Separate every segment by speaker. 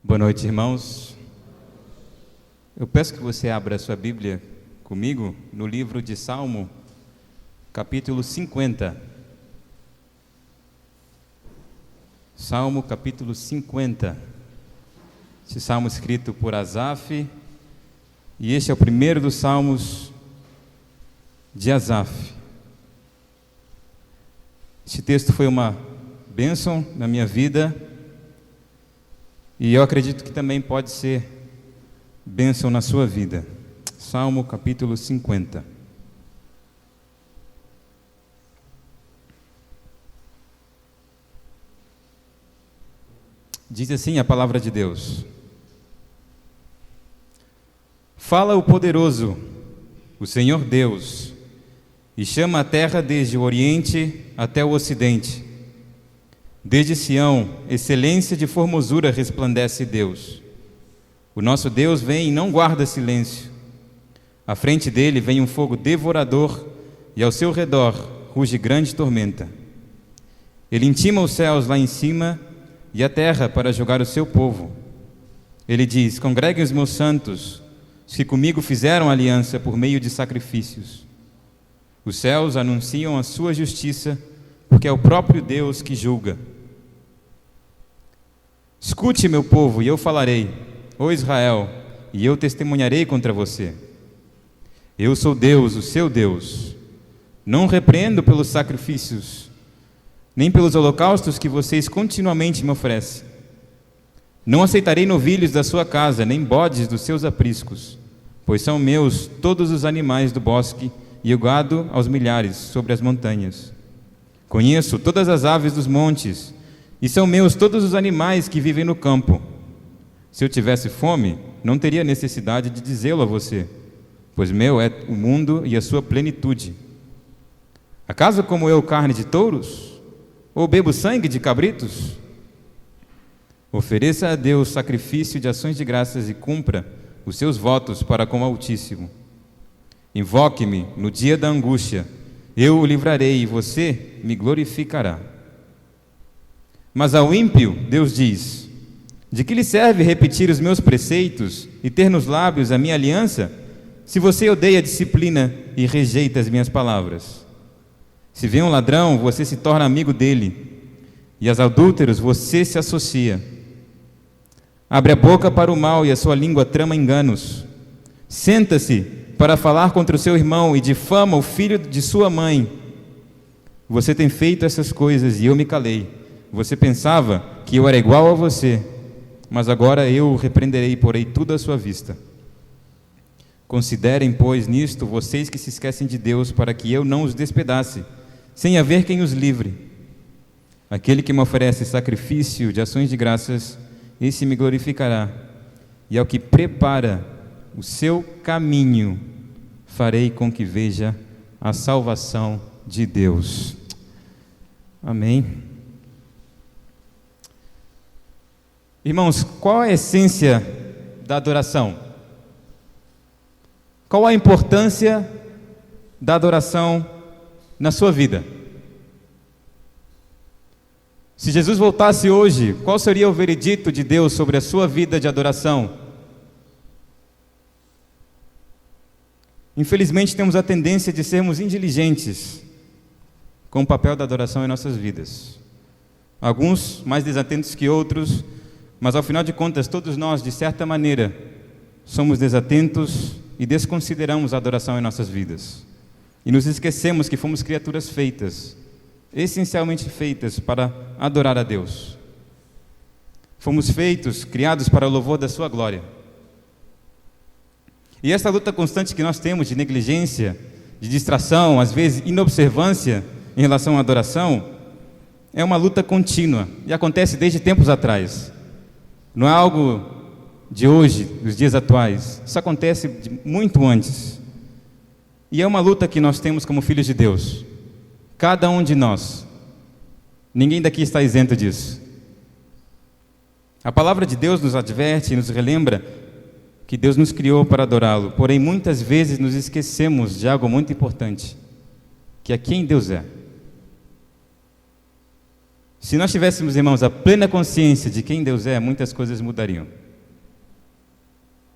Speaker 1: Boa noite, irmãos. Eu peço que você abra a sua Bíblia comigo no livro de Salmo, capítulo 50. Salmo, capítulo 50. Esse salmo escrito por Asaf, e este é o primeiro dos salmos de Asaf. Este texto foi uma bênção na minha vida, e eu acredito que também pode ser bênção na sua vida. Salmo capítulo 50. Diz assim a palavra de Deus: Fala o poderoso, o Senhor Deus, e chama a terra desde o oriente até o ocidente. Desde Sião, excelência de formosura resplandece Deus. O nosso Deus vem e não guarda silêncio. À frente dele vem um fogo devorador, e ao seu redor ruge grande tormenta. Ele intima os céus lá em cima e a terra para julgar o seu povo. Ele diz: Congreguem os meus santos, os que comigo fizeram aliança por meio de sacrifícios. Os céus anunciam a sua justiça, porque é o próprio Deus que julga. Escute, meu povo, e eu falarei, ó Israel, e eu testemunharei contra você. Eu sou Deus, o seu Deus. Não repreendo pelos sacrifícios, nem pelos holocaustos que vocês continuamente me oferecem. Não aceitarei novilhos da sua casa, nem bodes dos seus apriscos, pois são meus todos os animais do bosque e o gado aos milhares sobre as montanhas. Conheço todas as aves dos montes, e são meus todos os animais que vivem no campo. Se eu tivesse fome, não teria necessidade de dizê-lo a você, pois meu é o mundo e a sua plenitude. Acaso como eu carne de touros? Ou bebo sangue de cabritos? Ofereça a Deus sacrifício de ações de graças e cumpra os seus votos para com o Altíssimo. Invoque-me no dia da angústia, eu o livrarei e você me glorificará. Mas ao ímpio, Deus diz: de que lhe serve repetir os meus preceitos e ter nos lábios a minha aliança, se você odeia a disciplina e rejeita as minhas palavras? Se vê um ladrão, você se torna amigo dele, e aos adúlteros você se associa. Abre a boca para o mal e a sua língua trama enganos. Senta-se para falar contra o seu irmão e difama o filho de sua mãe. Você tem feito essas coisas e eu me calei. Você pensava que eu era igual a você, mas agora eu o repreenderei e porei tudo à sua vista. Considerem, pois, nisto vocês que se esquecem de Deus, para que eu não os despedace, sem haver quem os livre. Aquele que me oferece sacrifício de ações de graças, esse me glorificará. E ao que prepara o seu caminho, farei com que veja a salvação de Deus. Amém. Irmãos, qual a essência da adoração? Qual a importância da adoração na sua vida? Se Jesus voltasse hoje, qual seria o veredito de Deus sobre a sua vida de adoração? Infelizmente, temos a tendência de sermos indiligentes com o papel da adoração em nossas vidas. Alguns mais desatentos que outros, mas ao final de contas, todos nós, de certa maneira, somos desatentos e desconsideramos a adoração em nossas vidas. E nos esquecemos que fomos criaturas feitas, essencialmente feitas para adorar a Deus. Fomos feitos, criados para o louvor da sua glória. E essa luta constante que nós temos de negligência, de distração, às vezes inobservância em relação à adoração, é uma luta contínua e acontece desde tempos atrás. Não é algo de hoje, dos dias atuais. Isso acontece muito antes. E é uma luta que nós temos como filhos de Deus. Cada um de nós. Ninguém daqui está isento disso. A palavra de Deus nos adverte e nos relembra que Deus nos criou para adorá-lo. Porém, muitas vezes nos esquecemos de algo muito importante, que é quem Deus é. Se nós tivéssemos, irmãos, a plena consciência de quem Deus é, muitas coisas mudariam.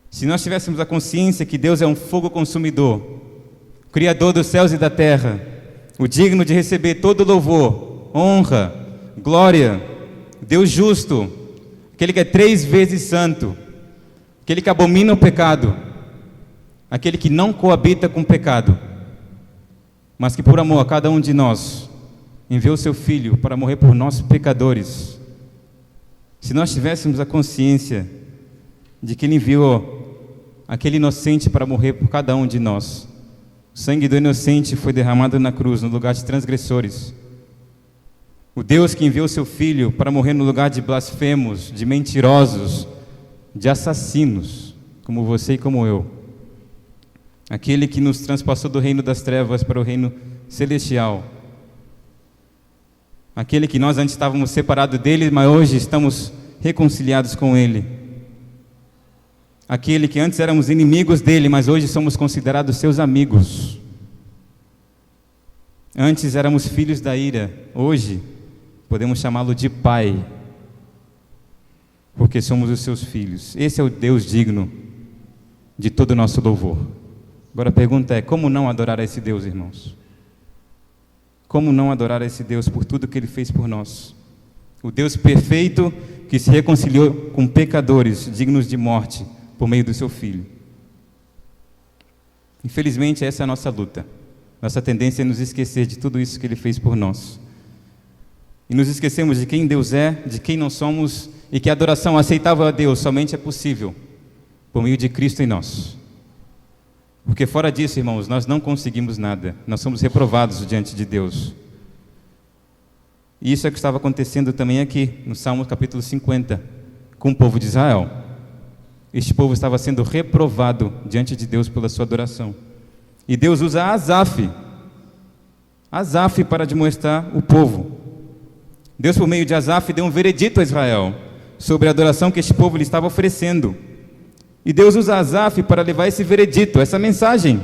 Speaker 1: Se nós tivéssemos a consciência que Deus é um fogo consumidor, Criador dos céus e da terra, o digno de receber todo louvor, honra, glória, Deus justo, aquele que é 3 vezes santo, aquele que abomina o pecado, aquele que não coabita com o pecado, mas que por amor a cada um de nós enviou seu Filho para morrer por nós pecadores. Se nós tivéssemos a consciência de que Ele enviou aquele inocente para morrer por cada um de nós, o sangue do inocente foi derramado na cruz, no lugar de transgressores. O Deus que enviou seu Filho para morrer no lugar de blasfemos, de mentirosos, de assassinos, como você e como eu. Aquele que nos transpassou do reino das trevas para o reino celestial. Aquele que nós antes estávamos separados dele, mas hoje estamos reconciliados com ele. Aquele que antes éramos inimigos dele, mas hoje somos considerados seus amigos. Antes éramos filhos da ira, hoje podemos chamá-lo de Pai, porque somos os seus filhos. Esse é o Deus digno de todo o nosso louvor. Agora a pergunta é, como não adorar a esse Deus, irmãos? Como não adorar a esse Deus por tudo que Ele fez por nós? O Deus perfeito que se reconciliou com pecadores dignos de morte, por meio do seu Filho. Infelizmente, essa é a nossa luta. Nossa tendência é nos esquecer de tudo isso que Ele fez por nós. E nos esquecemos de quem Deus é, de quem nós somos, e que a adoração aceitável a Deus somente é possível por meio de Cristo em nós. Porque fora disso, irmãos, nós não conseguimos nada. Nós somos reprovados diante de Deus. E isso é o que estava acontecendo também aqui, no Salmo capítulo 50, com o povo de Israel. Este povo estava sendo reprovado diante de Deus pela sua adoração. E Deus usa Asaf para demonstrar o povo. Deus, por meio de Asaf, deu um veredito a Israel sobre a adoração que este povo lhe estava oferecendo. E Deus usa Asaf para levar esse veredito, essa mensagem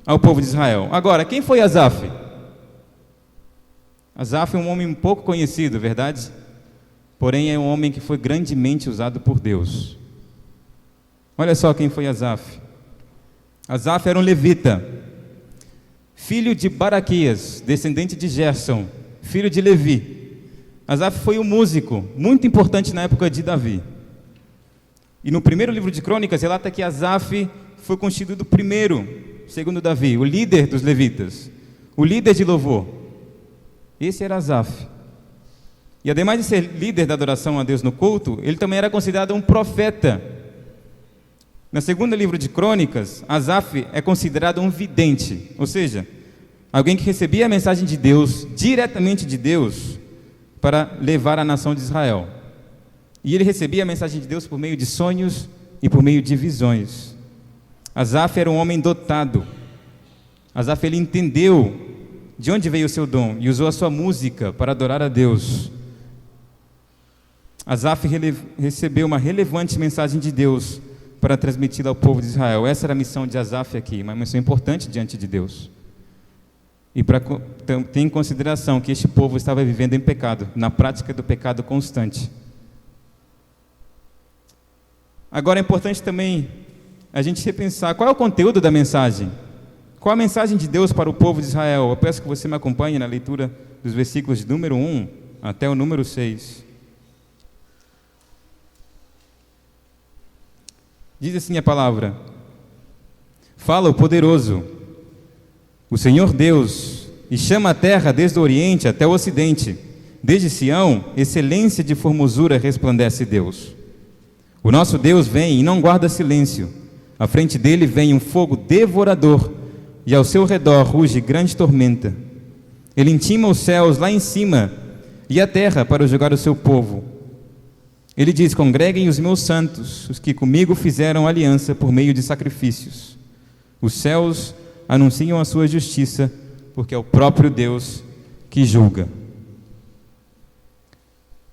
Speaker 1: ao povo de Israel. Agora, quem foi Asaf? Asaf é um homem pouco conhecido, verdade? Porém, é um homem que foi grandemente usado por Deus. Olha só quem foi Asaf. Asaf era um levita, filho de Baraquias, descendente de Gerson, filho de Levi. Asaf foi um músico muito importante na época de Davi. E no primeiro livro de Crônicas relata que Asaf foi constituído primeiro, segundo Davi, o líder dos levitas, o líder de louvor. Esse era Asaf. E ademais de ser líder da adoração a Deus no culto, ele também era considerado um profeta. No segundo livro de Crônicas, Asaf é considerado um vidente, ou seja, alguém que recebia a mensagem de Deus, diretamente de Deus, para levar à nação de Israel. E ele recebia a mensagem de Deus por meio de sonhos e por meio de visões. Asaf era um homem dotado. Asaf, ele entendeu de onde veio o seu dom e usou a sua música para adorar a Deus. Asaf recebeu uma relevante mensagem de Deus para transmiti-la ao povo de Israel. Essa era a missão de Asaf aqui, uma missão importante diante de Deus. E para ter em consideração que este povo estava vivendo em pecado, na prática do pecado constante. Agora é importante também a gente repensar qual é o conteúdo da mensagem. Qual a mensagem de Deus para o povo de Israel? Eu peço que você me acompanhe na leitura dos versículos de número 1 até o número 6. Diz assim a palavra: fala o poderoso, o Senhor Deus, e chama a terra desde o oriente até o ocidente. Desde Sião, excelência de formosura resplandece Deus. O nosso Deus vem e não guarda silêncio. À frente dele vem um fogo devorador, e ao seu redor ruge grande tormenta. Ele intima os céus lá em cima e a terra para julgar o seu povo. Ele diz: congreguem os meus santos, os que comigo fizeram aliança por meio de sacrifícios. Os céus anunciam a sua justiça, porque é o próprio Deus que julga.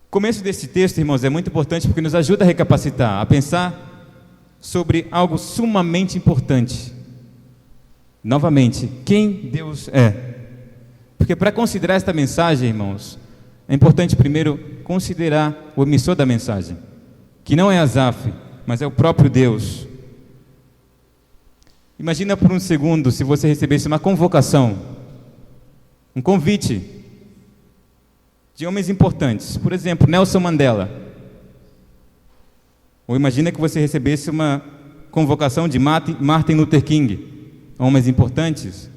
Speaker 1: O começo desse texto, irmãos, é muito importante porque nos ajuda a recapacitar, a pensar sobre algo sumamente importante. Novamente, quem Deus é. Porque para considerar esta mensagem, irmãos, É importante primeiro considerar o emissor da mensagem, que não é Asaf, mas é o próprio Deus. Imagina por um segundo se você recebesse uma convocação, um convite de homens importantes, por exemplo, Nelson Mandela. Ou imagina que você recebesse uma convocação de Martin Luther King, homens importantes.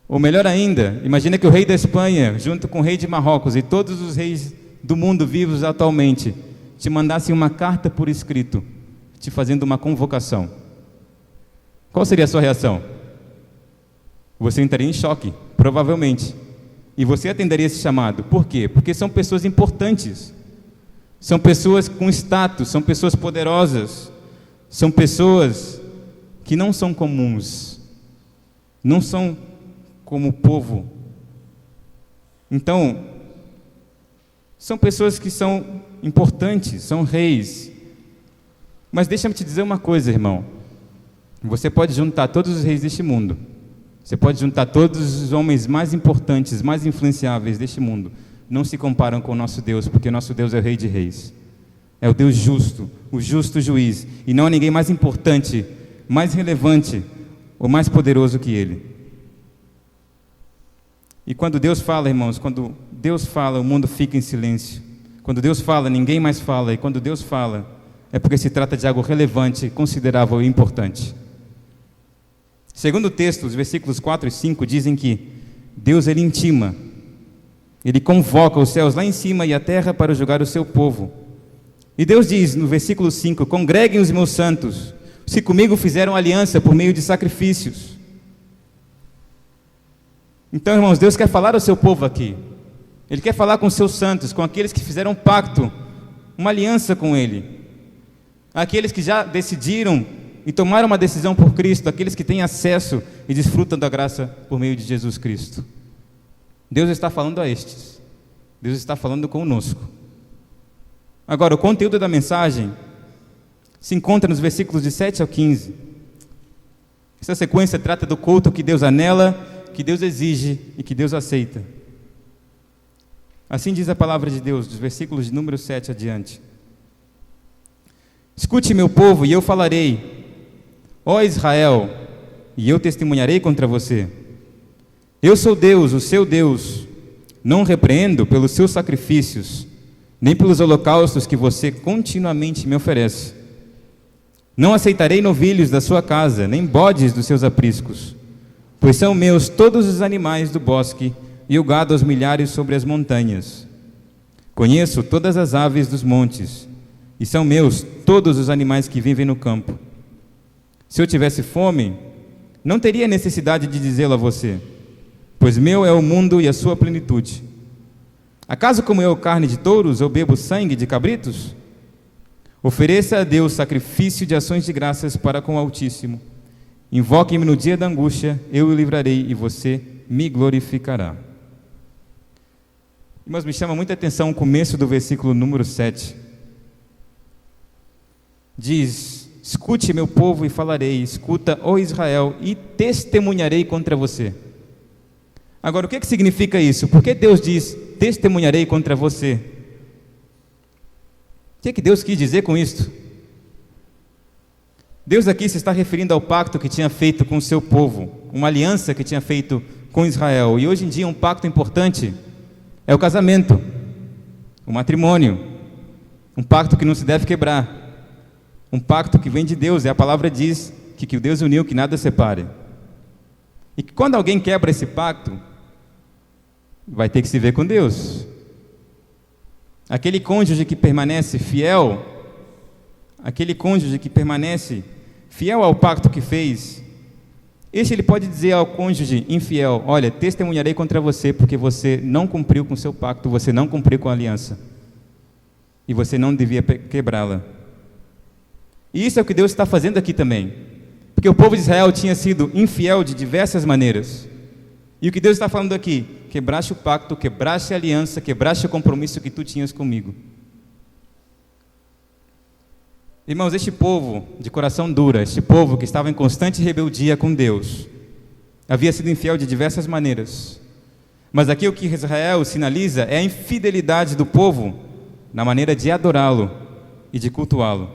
Speaker 1: Ou melhor ainda, imagina que o rei da Espanha, junto com o rei de Marrocos e todos os reis do mundo vivos atualmente, te mandassem uma carta por escrito, te fazendo uma convocação. Qual seria a sua reação? Você entraria em choque, provavelmente. E você atenderia esse chamado. Por quê? Porque são pessoas importantes. São pessoas com status, são pessoas poderosas. São pessoas que não são comuns. Não são como o povo. Então, são pessoas que são importantes, são reis. Mas deixa-me te dizer uma coisa, irmão. Você pode juntar todos os reis deste mundo. Você pode juntar todos os homens mais importantes, mais influenciáveis deste mundo. Não se comparam com o nosso Deus, porque nosso Deus é o Rei de Reis. É o Deus justo, o justo juiz. E não há ninguém mais importante, mais relevante ou mais poderoso que Ele. E quando Deus fala, irmãos, quando Deus fala, o mundo fica em silêncio. Quando Deus fala, ninguém mais fala. E quando Deus fala, é porque se trata de algo relevante, considerável e importante. Segundo o texto, os versículos 4 e 5 dizem que Deus, Ele intima, Ele convoca os céus lá em cima e a terra para julgar o seu povo. E Deus diz no versículo 5, congreguem os meus santos, se comigo fizeram aliança por meio de sacrifícios. Então, irmãos, Deus quer falar ao seu povo aqui. Ele quer falar com os seus santos, com aqueles que fizeram um pacto, uma aliança com Ele. Aqueles que já decidiram e tomaram uma decisão por Cristo, aqueles que têm acesso e desfrutam da graça por meio de Jesus Cristo. Deus está falando a estes. Deus está falando conosco. Agora, o conteúdo da mensagem se encontra nos versículos de 7 ao 15. Essa sequência trata do culto que Deus anela, que Deus exige e que Deus aceita. Assim diz a palavra de Deus, dos versículos de número 7 adiante. Escute, meu povo, e eu falarei. Ó Israel, e eu testemunharei contra você. Eu sou Deus, o seu Deus. Não repreendo pelos seus sacrifícios, nem pelos holocaustos que você continuamente me oferece. Não aceitarei novilhos da sua casa, nem bodes dos seus apriscos, pois são meus todos os animais do bosque e o gado aos milhares sobre as montanhas. Conheço todas as aves dos montes, e são meus todos os animais que vivem no campo. Se eu tivesse fome, não teria necessidade de dizê-lo a você, pois meu é o mundo e a sua plenitude. Acaso como eu carne de touros ou bebo sangue de cabritos? Ofereça a Deus sacrifício de ações de graças para com o Altíssimo. Invoque-me no dia da angústia, eu o livrarei e você me glorificará. Mas me chama muita atenção o começo do versículo número 7. Diz: escute, meu povo, e falarei. Escuta, ó Israel, e testemunharei contra você. Agora, o que significa isso? Por que Deus diz, testemunharei contra você? O que Deus quis dizer com isto? Deus aqui se está referindo ao pacto que tinha feito com o seu povo, uma aliança que tinha feito com Israel. E hoje em dia um pacto importante é o casamento, o matrimônio, um pacto que não se deve quebrar. Um pacto que vem de Deus, e a palavra diz que Deus uniu, que nada separe. E que quando alguém quebra esse pacto, vai ter que se ver com Deus. Aquele cônjuge que permanece fiel, aquele cônjuge que permanece fiel ao pacto que fez, ele pode dizer ao cônjuge infiel: olha, testemunharei contra você, porque você não cumpriu com o seu pacto, você não cumpriu com a aliança, e você não devia quebrá-la. E isso é o que Deus está fazendo aqui também, porque o povo de Israel tinha sido infiel de diversas maneiras, e o que Deus está falando aqui: quebraste o pacto, quebraste a aliança, quebraste o compromisso que tu tinhas comigo. Irmãos, este povo de coração duro, este povo que estava em constante rebeldia com Deus, havia sido infiel de diversas maneiras, Mas aqui o que Israel sinaliza é a infidelidade do povo na maneira de adorá-lo e de cultuá-lo.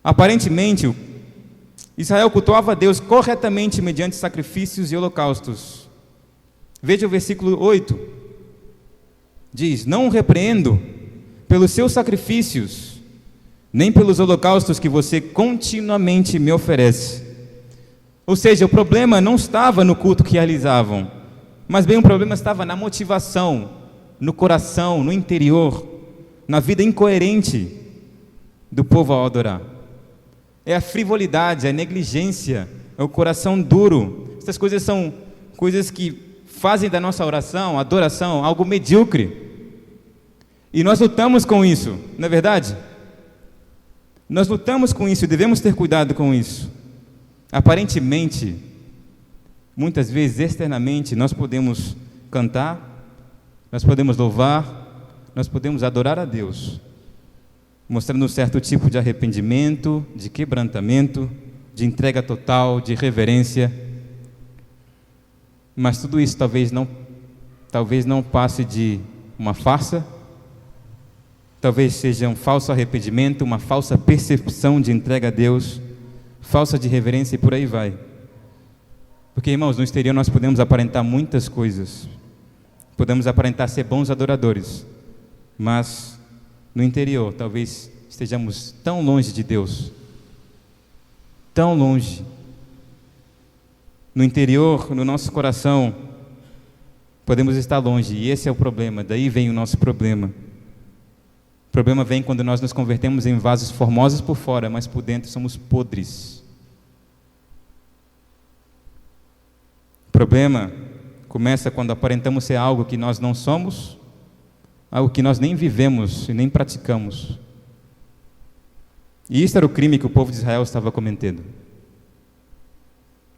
Speaker 1: Aparentemente, Israel cultuava a Deus corretamente mediante sacrifícios e holocaustos. Veja o versículo 8. Diz: não o repreendo pelos seus sacrifícios, nem pelos holocaustos que você continuamente me oferece. Ou seja, o problema não estava no culto que realizavam, mas bem o problema estava na motivação, no coração, no interior, na vida incoerente do povo ao adorar. É a frivolidade, a negligência, é o coração duro. Essas coisas são coisas que fazem da nossa oração, adoração, algo medíocre. E nós lutamos com isso, não é verdade? Nós lutamos com isso e devemos ter cuidado com isso. Aparentemente, muitas vezes, externamente, nós podemos cantar, nós podemos louvar, nós podemos adorar a Deus, mostrando um certo tipo de arrependimento, de quebrantamento, de entrega total, de reverência. Mas tudo isso talvez não passe de uma farsa, talvez seja um falso arrependimento, uma falsa percepção de entrega a Deus, falsa de reverência e por aí vai. Porque, irmãos, no exterior nós podemos aparentar muitas coisas, podemos aparentar ser bons adoradores, mas no interior talvez estejamos tão longe de Deus, tão longe. No interior, no nosso coração, podemos estar longe, e esse é o problema, daí vem o nosso problema. O problema vem quando nós nos convertemos em vasos formosos por fora, mas por dentro somos podres. O problema começa quando aparentamos ser algo que nós não somos, algo que nós nem vivemos e nem praticamos. E isso era o crime que o povo de Israel estava cometendo.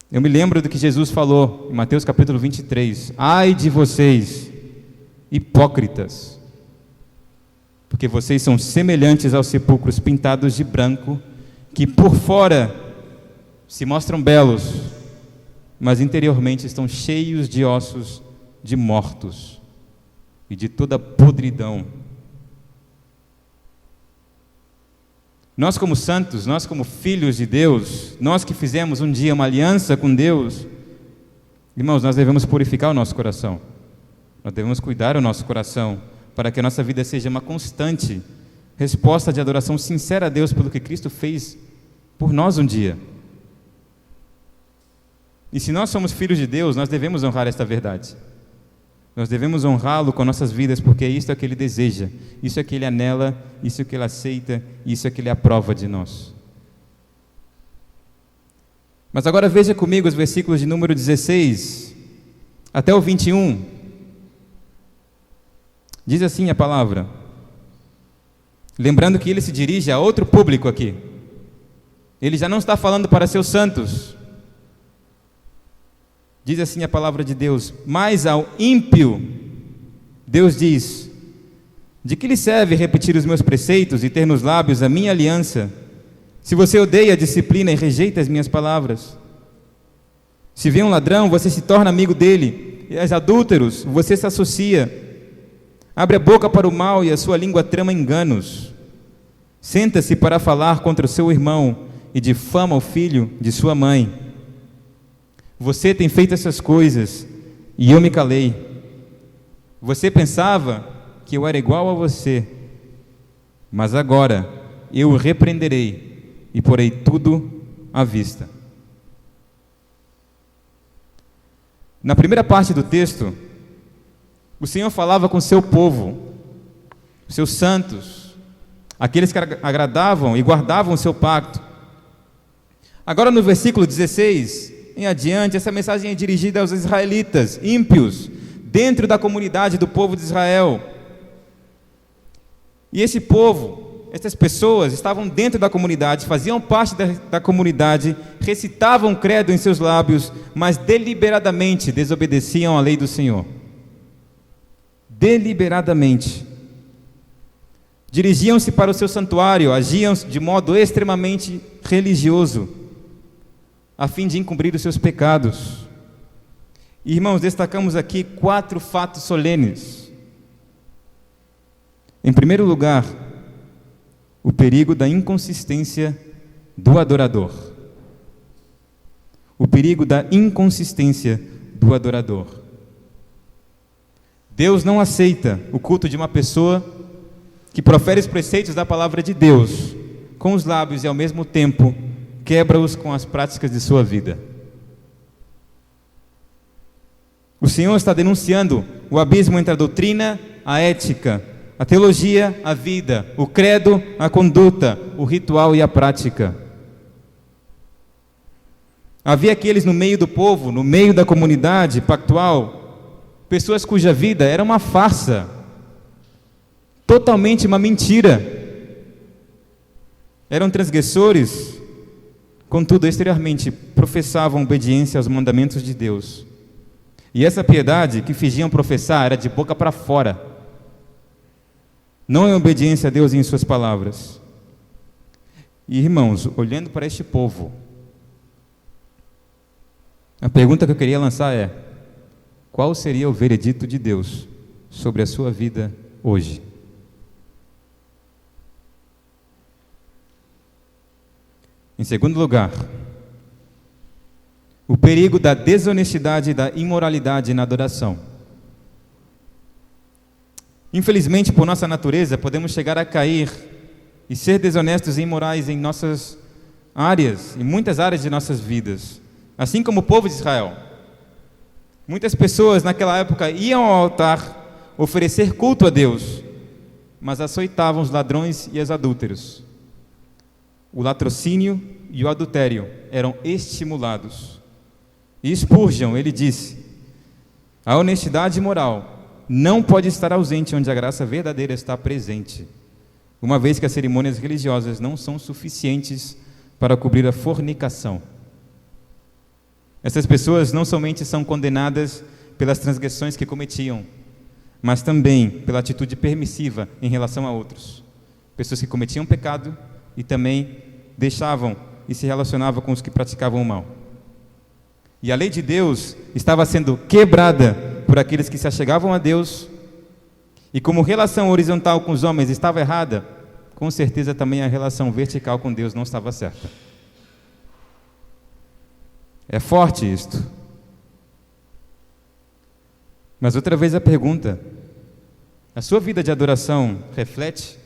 Speaker 1: Eu me lembro do que Jesus falou em Mateus capítulo 23. Ai de vocês, hipócritas, porque vocês são semelhantes aos sepulcros pintados de branco, que por fora se mostram belos, mas interiormente estão cheios de ossos de mortos e de toda podridão. Nós como santos, nós como filhos de Deus, nós que fizemos um dia uma aliança com Deus, irmãos, nós devemos purificar o nosso coração, nós devemos cuidar do nosso coração, para que a nossa vida seja uma constante resposta de adoração sincera a Deus pelo que Cristo fez por nós um dia. E se nós somos filhos de Deus, nós devemos honrar esta verdade. Nós devemos honrá-lo com nossas vidas, porque isso é o que Ele deseja, isso é o que Ele anela, isso é o que Ele aceita, isso é o que Ele aprova de nós. Mas agora veja comigo os versículos de número 16 até o 21. Diz assim a palavra, lembrando que Ele se dirige a outro público aqui. Ele já não está falando para seus santos. Diz assim a palavra de Deus: mas ao ímpio, Deus diz: de que lhe serve repetir os meus preceitos e ter nos lábios a minha aliança, se você odeia a disciplina e rejeita as minhas palavras? Se vê um ladrão, você se torna amigo dele, e aos adúlteros você se associa. Abre a boca para o mal e a sua língua trama enganos. Senta-se para falar contra o seu irmão e difama o filho de sua mãe. Você tem feito essas coisas e eu me calei. Você pensava que eu era igual a você, mas agora eu o repreenderei e porei tudo à vista. Na primeira parte do texto, o Senhor falava com o seu povo, seus santos, aqueles que agradavam e guardavam o seu pacto. Agora no versículo 16 em adiante, essa mensagem é dirigida aos israelitas, ímpios, dentro da comunidade do povo de Israel. E esse povo, essas pessoas estavam dentro da comunidade, faziam parte da comunidade, recitavam o credo em seus lábios, mas deliberadamente desobedeciam à lei do Senhor. Deliberadamente. Dirigiam-se para o seu santuário, agiam de modo extremamente religioso, a fim de encobrir os seus pecados. Irmãos, destacamos aqui 4 fatos solenes. Em primeiro lugar, o perigo da inconsistência do adorador. O perigo da inconsistência do adorador. Deus não aceita o culto de uma pessoa que profere os preceitos da palavra de Deus com os lábios e ao mesmo tempo quebra-os com as práticas de sua vida. O Senhor está denunciando o abismo entre a doutrina, a ética, a teologia, a vida, o credo, a conduta, o ritual e a prática. Havia aqueles no meio do povo, no meio da comunidade pactual, pessoas cuja vida era uma farsa, totalmente uma mentira. Eram transgressores, contudo, exteriormente, professavam obediência aos mandamentos de Deus. E essa piedade que fingiam professar era de boca para fora. Não é obediência a Deus em suas palavras. E, irmãos, olhando para este povo, a pergunta que eu queria lançar é: qual seria o veredito de Deus sobre a sua vida hoje? Em segundo lugar, o perigo da desonestidade e da imoralidade na adoração. Infelizmente, por nossa natureza, podemos chegar a cair e ser desonestos e imorais em nossas áreas, em muitas áreas de nossas vidas, assim como o povo de Israel. Muitas pessoas naquela época iam ao altar oferecer culto a Deus, mas açoitavam os ladrões e os adúlteros. O latrocínio e o adultério eram estimulados. E Spurgeon, ele disse: a honestidade moral não pode estar ausente onde a graça verdadeira está presente, uma vez que as cerimônias religiosas não são suficientes para cobrir a fornicação. Essas pessoas não somente são condenadas pelas transgressões que cometiam, mas também pela atitude permissiva em relação a outros. Pessoas que cometiam pecado e também deixavam e se relacionavam com os que praticavam o mal. E a lei de Deus estava sendo quebrada por aqueles que se achegavam a Deus, e como relação horizontal com os homens estava errada, com certeza também a relação vertical com Deus não estava certa. É forte isto. Mas outra vez a pergunta: a sua vida de adoração reflete,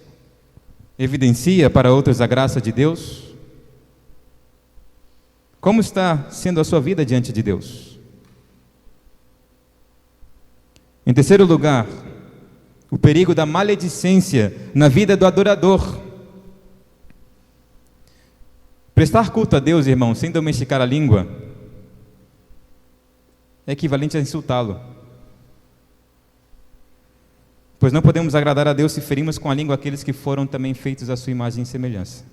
Speaker 1: evidencia para outros a graça de Deus? Como está sendo a sua vida diante de Deus? Em terceiro lugar, o perigo da maledicência na vida do adorador. Prestar culto a Deus, irmão, sem domesticar a língua, é equivalente a insultá-lo. Pois não podemos agradar a Deus se ferimos com a língua aqueles que foram também feitos à sua imagem e semelhança.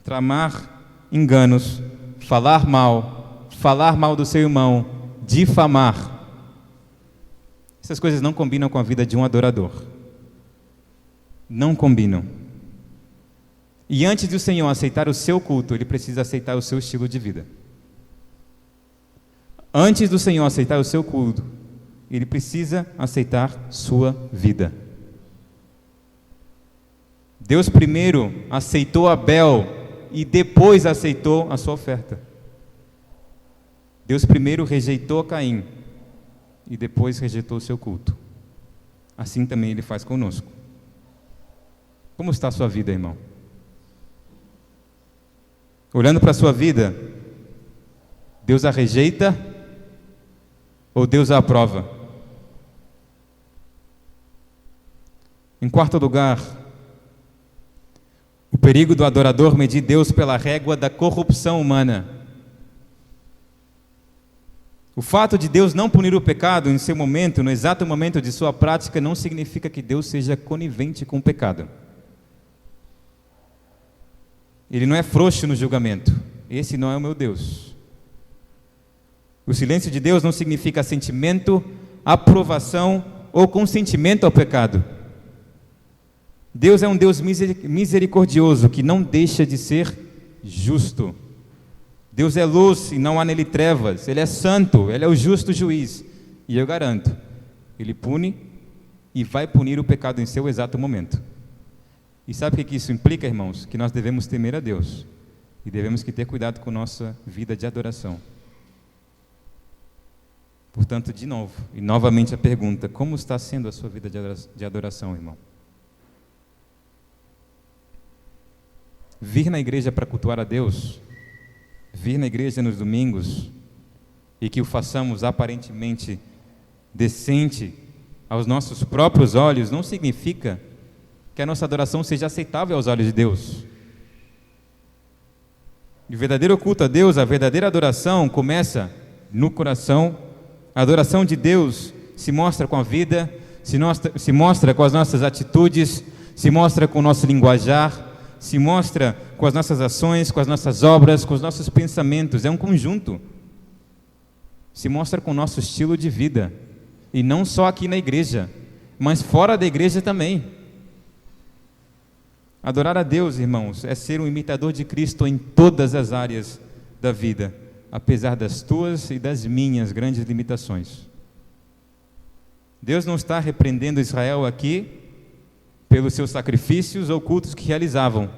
Speaker 1: Tramar enganos, falar mal do seu irmão, difamar. Essas coisas não combinam com a vida de um adorador. Não combinam. E antes de o Senhor aceitar o seu culto, Ele precisa aceitar o seu estilo de vida. Antes do Senhor aceitar o seu culto, Ele precisa aceitar sua vida. Deus primeiro aceitou Abel e depois aceitou a sua oferta. Deus primeiro rejeitou Caim e depois rejeitou o seu culto. Assim também Ele faz conosco. Como está a sua vida, irmão? Olhando para a sua vida, Deus a rejeita ou Deus a aprova? Em quarto lugar, o perigo do adorador medir Deus pela régua da corrupção humana. O fato de Deus não punir o pecado em seu momento, no exato momento de sua prática, não significa que Deus seja conivente com o pecado. Ele não é frouxo no julgamento. Esse não é o meu Deus. O silêncio de Deus não significa assentimento, aprovação ou consentimento ao pecado. Deus é um Deus misericordioso que não deixa de ser justo. Deus é luz e não há nele trevas. Ele é santo, Ele é o justo juiz. E eu garanto, Ele pune e vai punir o pecado em seu exato momento. E sabe o que isso implica, irmãos? Que nós devemos temer a Deus e devemos que ter cuidado com nossa vida de adoração. Portanto, de novo, e novamente a pergunta: como está sendo a sua vida de adoração, irmão? Vir na igreja para cultuar a Deus, vir na igreja nos domingos, e que o façamos aparentemente decente aos nossos próprios olhos, não significa que a nossa adoração seja aceitável aos olhos de Deus. O verdadeiro culto a Deus, a verdadeira adoração começa no coração. A adoração de Deus se mostra com a vida, se mostra com as nossas atitudes, se mostra com o nosso linguajar, se mostra com as nossas ações, com as nossas obras, com os nossos pensamentos. É um conjunto. Se mostra com o nosso estilo de vida. E não só aqui na igreja, mas fora da igreja também. Adorar a Deus, irmãos, é ser um imitador de Cristo em todas as áreas da vida, apesar das tuas e das minhas grandes limitações. Deus não está repreendendo Israel aqui pelos seus sacrifícios ou cultos que realizavam.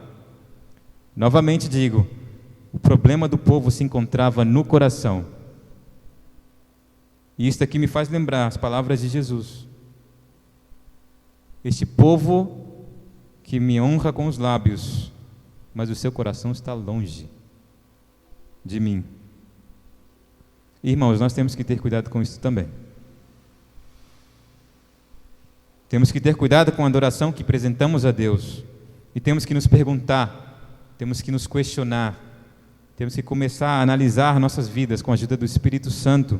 Speaker 1: Novamente digo, o problema do povo se encontrava no coração. E isso aqui me faz lembrar as palavras de Jesus. Este povo que me honra com os lábios, mas o seu coração está longe de mim. Irmãos, nós temos que ter cuidado com isso também. Temos que ter cuidado com a adoração que apresentamos a Deus. E temos que nos perguntar, temos que nos questionar, temos que começar a analisar nossas vidas com a ajuda do Espírito Santo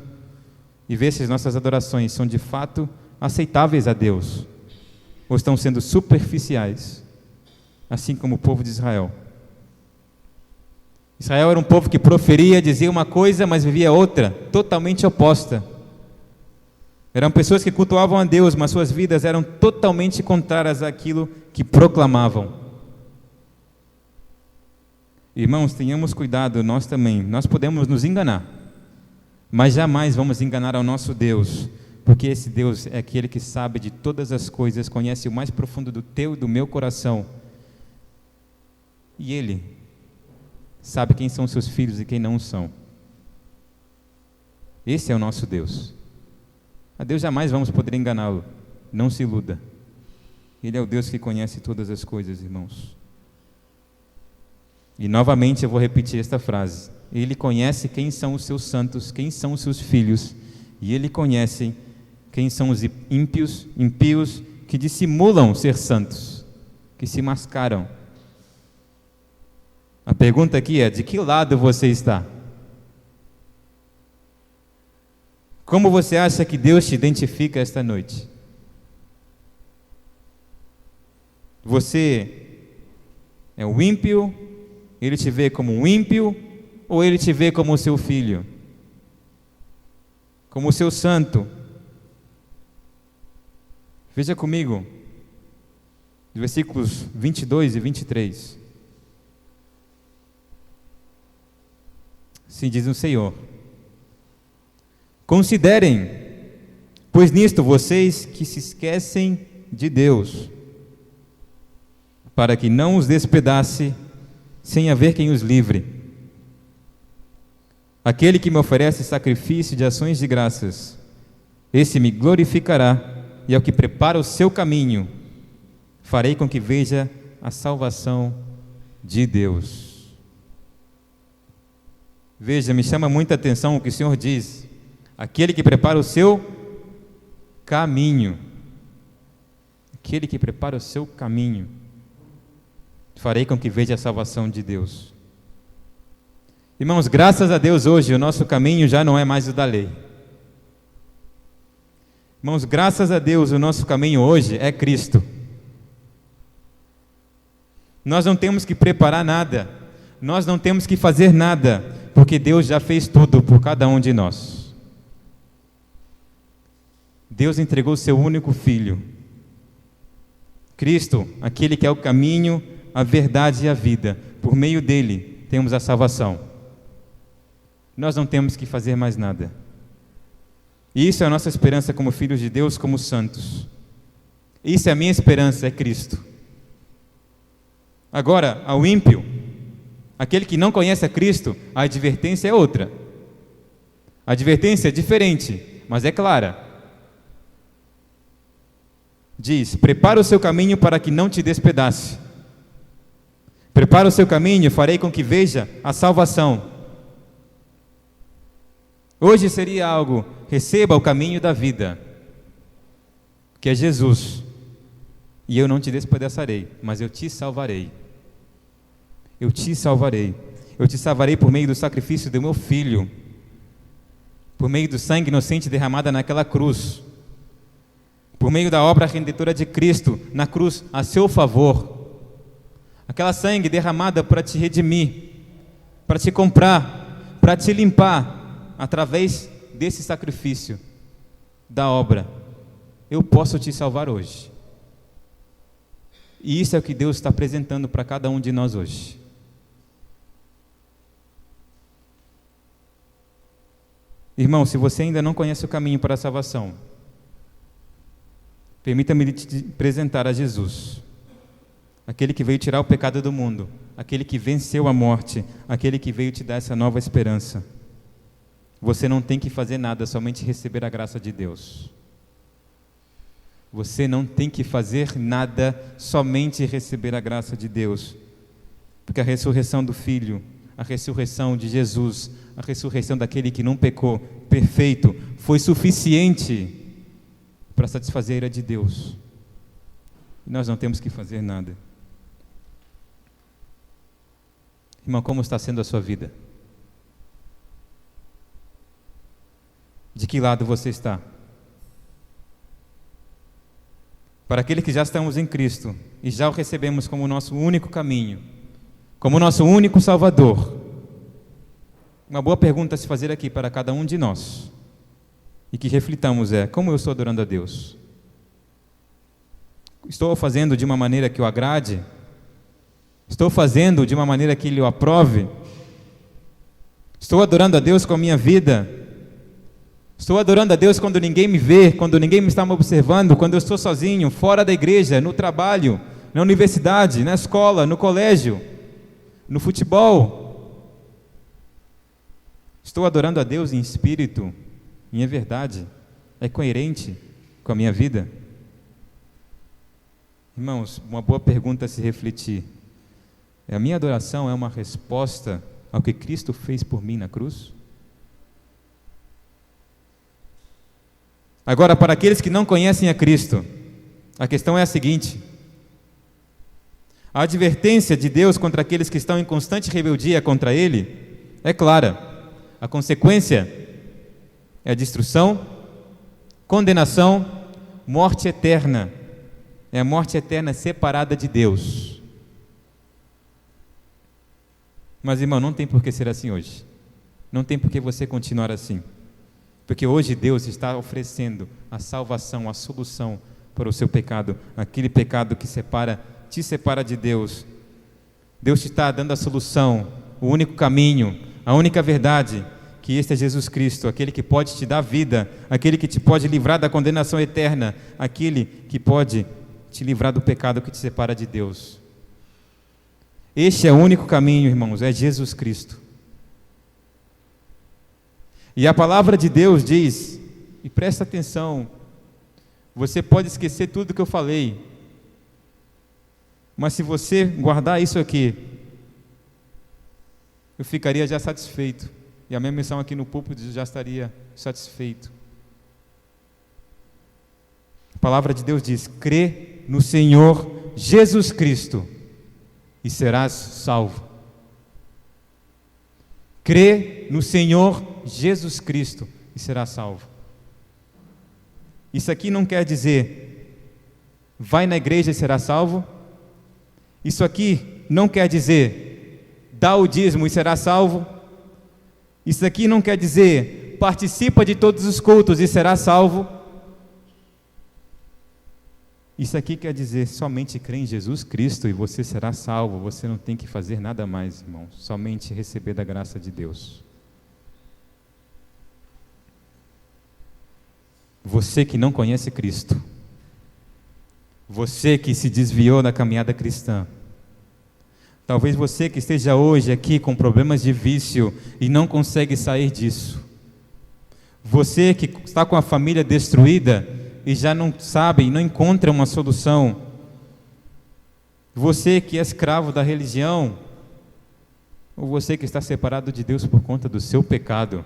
Speaker 1: e ver se as nossas adorações são de fato aceitáveis a Deus ou estão sendo superficiais, assim como o povo de Israel. Israel era um povo que proferia, dizia uma coisa, mas vivia outra, totalmente oposta. Eram pessoas que cultuavam a Deus, mas suas vidas eram totalmente contrárias àquilo que proclamavam. Irmãos, tenhamos cuidado, nós também. Nós podemos nos enganar, mas jamais vamos enganar ao nosso Deus, porque esse Deus é aquele que sabe de todas as coisas, conhece o mais profundo do teu e do meu coração. E Ele sabe quem são seus filhos e quem não são. Esse é o nosso Deus. A Deus jamais vamos poder enganá-lo. Não se iluda. Ele é o Deus que conhece todas as coisas, irmãos. E novamente eu vou repetir esta frase. Ele conhece quem são os seus santos, quem são os seus filhos. E Ele conhece quem são os ímpios que dissimulam ser santos, que se mascaram. A pergunta aqui é: de que lado você está? Como você acha que Deus te identifica esta noite? Você é um ímpio? Ele te vê como um ímpio? Ou Ele te vê como o seu filho? Como o seu santo? Veja comigo, os versículos 22 e 23. Assim diz o Senhor: considerem, pois nisto vocês que se esquecem de Deus, para que não os despedace, sem haver quem os livre. Aquele que me oferece sacrifício de ações de graças, esse me glorificará, e ao que prepara o seu caminho, farei com que veja a salvação de Deus. Veja, me chama muita atenção o que o Senhor diz: aquele que prepara o seu caminho. Aquele que prepara o seu caminho, farei com que veja a salvação de Deus. Irmãos, graças a Deus hoje o nosso caminho já não é mais o da lei. Irmãos, graças a Deus o nosso caminho hoje é Cristo. Nós não temos que preparar nada, nós não temos que fazer nada, porque Deus já fez tudo por cada um de nós. Deus entregou o seu único Filho, Cristo, aquele que é o caminho, a verdade e a vida. Por meio dele temos a salvação. nós não temos que fazer mais nada. E isso é a nossa esperança como filhos de Deus, como santos. Isso é a minha esperança, é Cristo. Agora, ao ímpio, aquele que não conhece a Cristo, a advertência é outra. A advertência é diferente, mas é clara. Diz: prepara o seu caminho para que não te despedace. Prepara o seu caminho, farei com que veja a salvação. Hoje seria algo: receba o caminho da vida, que é Jesus, e eu não te despedaçarei, mas eu te salvarei. Eu te salvarei. Eu te salvarei por meio do sacrifício do meu Filho, por meio do sangue inocente derramado naquela cruz, por meio da obra redentora de Cristo na cruz a seu favor. Aquela sangue derramada para te redimir, para te comprar, para te limpar, através desse sacrifício da obra. Eu posso te salvar hoje. E isso é o que Deus está apresentando para cada um de nós hoje. Irmão, se você ainda não conhece o caminho para a salvação, permita-me te apresentar a Jesus, aquele que veio tirar o pecado do mundo, aquele que venceu a morte, aquele que veio te dar essa nova esperança. Você não tem que fazer nada, somente receber a graça de Deus. Você não tem que fazer nada, somente receber a graça de Deus. Porque a ressurreição do Filho, a ressurreição de Jesus, a ressurreição daquele que não pecou, perfeito, foi suficiente para satisfazer a ira de Deus. E nós não temos que fazer nada. Irmão, como está sendo a sua vida? De que lado você está? Para aquele que já estamos em Cristo e já o recebemos como nosso único caminho, como nosso único Salvador, uma boa pergunta a se fazer aqui para cada um de nós, e que reflitamos é: como eu estou adorando a Deus? Estou fazendo de uma maneira que o agrade? Estou fazendo de uma maneira que Ele o aprove? Estou adorando a Deus com a minha vida? Estou adorando a Deus quando ninguém me vê, quando ninguém me está me observando, quando eu estou sozinho, fora da igreja, no trabalho, na universidade, na escola, no colégio, no futebol? Estou adorando a Deus em espírito, em verdade? É coerente com a minha vida? Irmãos, uma boa pergunta a se refletir. A minha adoração é uma resposta ao que Cristo fez por mim na cruz? Agora, para aqueles que não conhecem a Cristo, a questão é a seguinte: a advertência de Deus contra aqueles que estão em constante rebeldia contra Ele é clara. A consequência é a destruição, condenação, morte eterna. É a morte eterna separada de Deus. Mas, irmão, não tem por que ser assim hoje. Não tem por que você continuar assim. Porque hoje Deus está oferecendo a salvação, a solução para o seu pecado, aquele pecado que te separa de Deus. Deus te está dando a solução, o único caminho, a única verdade, que este é Jesus Cristo, aquele que pode te dar vida, aquele que te pode livrar da condenação eterna, aquele que pode te livrar do pecado que te separa de Deus. Este é o único caminho, irmãos, é Jesus Cristo. E a palavra de Deus diz, e presta atenção, você pode esquecer tudo que eu falei, mas se você guardar isso aqui, eu ficaria já satisfeito, e a minha missão aqui no púlpito já estaria satisfeito. A palavra de Deus diz: crê no Senhor Jesus Cristo e serás salvo. Crê no Senhor Jesus Cristo e será salvo. Isso aqui não quer dizer vai na igreja e será salvo. Isso aqui não quer dizer dá o dízimo e será salvo. Isso aqui não quer dizer participa de todos os cultos e será salvo. Isso aqui quer dizer somente crê em Jesus Cristo e você será salvo. Você não tem que fazer nada mais, irmão, somente receber da graça de Deus. Você que não conhece Cristo, você que se desviou da caminhada cristã, talvez você que esteja hoje aqui com problemas de vício e não consegue sair disso, você que está com a família destruída e já não sabe e não encontra uma solução, você que é escravo da religião, ou você que está separado de Deus por conta do seu pecado,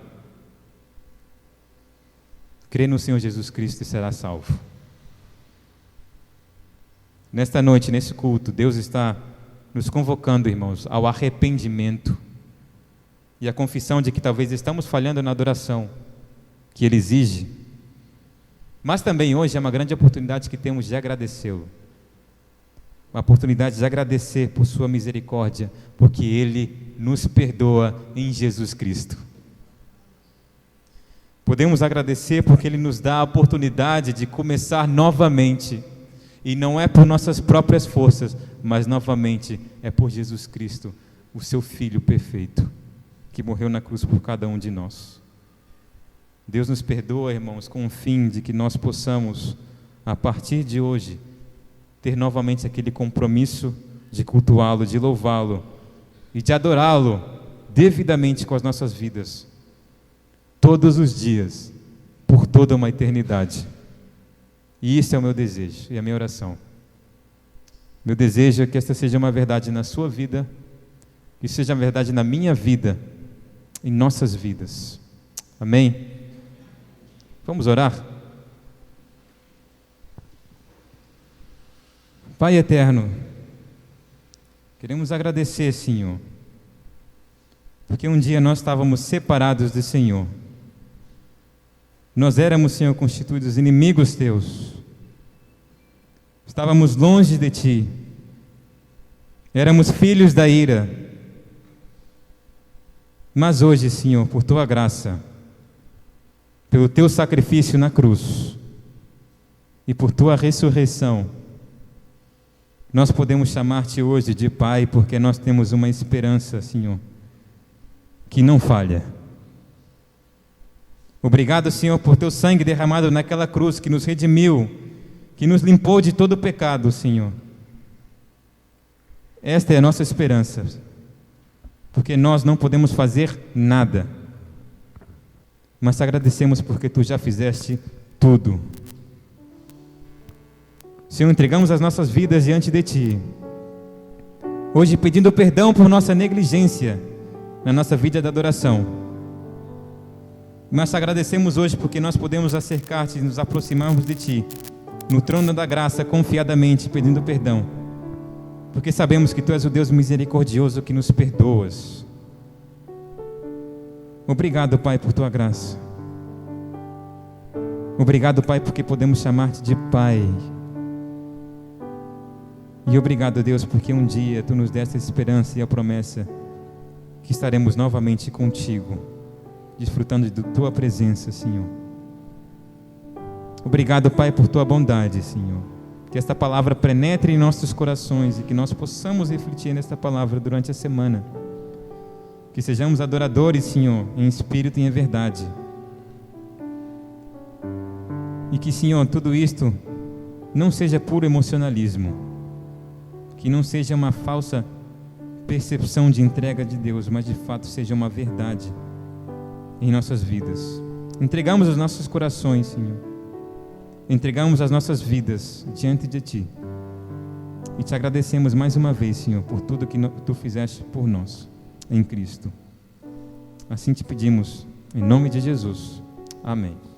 Speaker 1: crê no Senhor Jesus Cristo e será salvo. Nesta noite, nesse culto, Deus está nos convocando, irmãos, ao arrependimento e à confissão de que talvez estamos falhando na adoração que Ele exige, mas também hoje é uma grande oportunidade que temos de agradecê-lo, uma oportunidade de agradecer por sua misericórdia, porque Ele nos perdoa em Jesus Cristo. Podemos agradecer porque Ele nos dá a oportunidade de começar novamente, e não é por nossas próprias forças, mas novamente é por Jesus Cristo, o seu Filho perfeito, que morreu na cruz por cada um de nós. Deus nos perdoa, irmãos, com o fim de que nós possamos, a partir de hoje, ter novamente aquele compromisso de cultuá-lo, de louvá-lo e de adorá-lo devidamente com as nossas vidas, todos os dias, por toda uma eternidade. E isso é o meu desejo e a minha oração. Meu desejo é que esta seja uma verdade na sua vida, que seja uma verdade na minha vida, em nossas vidas. Amém? Vamos orar? Pai eterno, queremos agradecer, Senhor, porque um dia nós estávamos separados do Senhor. Nós éramos, Senhor, constituídos inimigos Teus. Estávamos longe de Ti. Éramos filhos da ira. Mas hoje, Senhor, por Tua graça, pelo Teu sacrifício na cruz e por Tua ressurreição, nós podemos chamar-Te hoje de Pai, porque nós temos uma esperança, Senhor, que não falha. Obrigado, Senhor, por Teu sangue derramado naquela cruz que nos redimiu, que nos limpou de todo o pecado, Senhor. Esta é a nossa esperança, porque nós não podemos fazer nada, mas te agradecemos porque Tu já fizeste tudo. Senhor, entregamos as nossas vidas diante de Ti, hoje pedindo perdão por nossa negligência na nossa vida de adoração, mas te agradecemos hoje porque nós podemos acercar-te e nos aproximarmos de Ti, no trono da graça, confiadamente, pedindo perdão, porque sabemos que Tu és o Deus misericordioso que nos perdoas. Obrigado, Pai, por Tua graça. Obrigado, Pai, porque podemos chamar-te de Pai. E obrigado, Deus, porque um dia Tu nos deste a esperança e a promessa que estaremos novamente contigo, desfrutando de Tua presença, Senhor. Obrigado, Pai, por Tua bondade, Senhor. Que esta palavra penetre em nossos corações e que nós possamos refletir nesta palavra durante a semana. Que sejamos adoradores, Senhor, em espírito e em verdade. E que, Senhor, tudo isto não seja puro emocionalismo, que não seja uma falsa percepção de entrega de Deus, mas de fato seja uma verdade em nossas vidas. Entregamos os nossos corações, Senhor, entregamos as nossas vidas diante de Ti e Te agradecemos mais uma vez, Senhor, por tudo que Tu fizeste por nós em Cristo. Assim te pedimos, em nome de Jesus. Amém.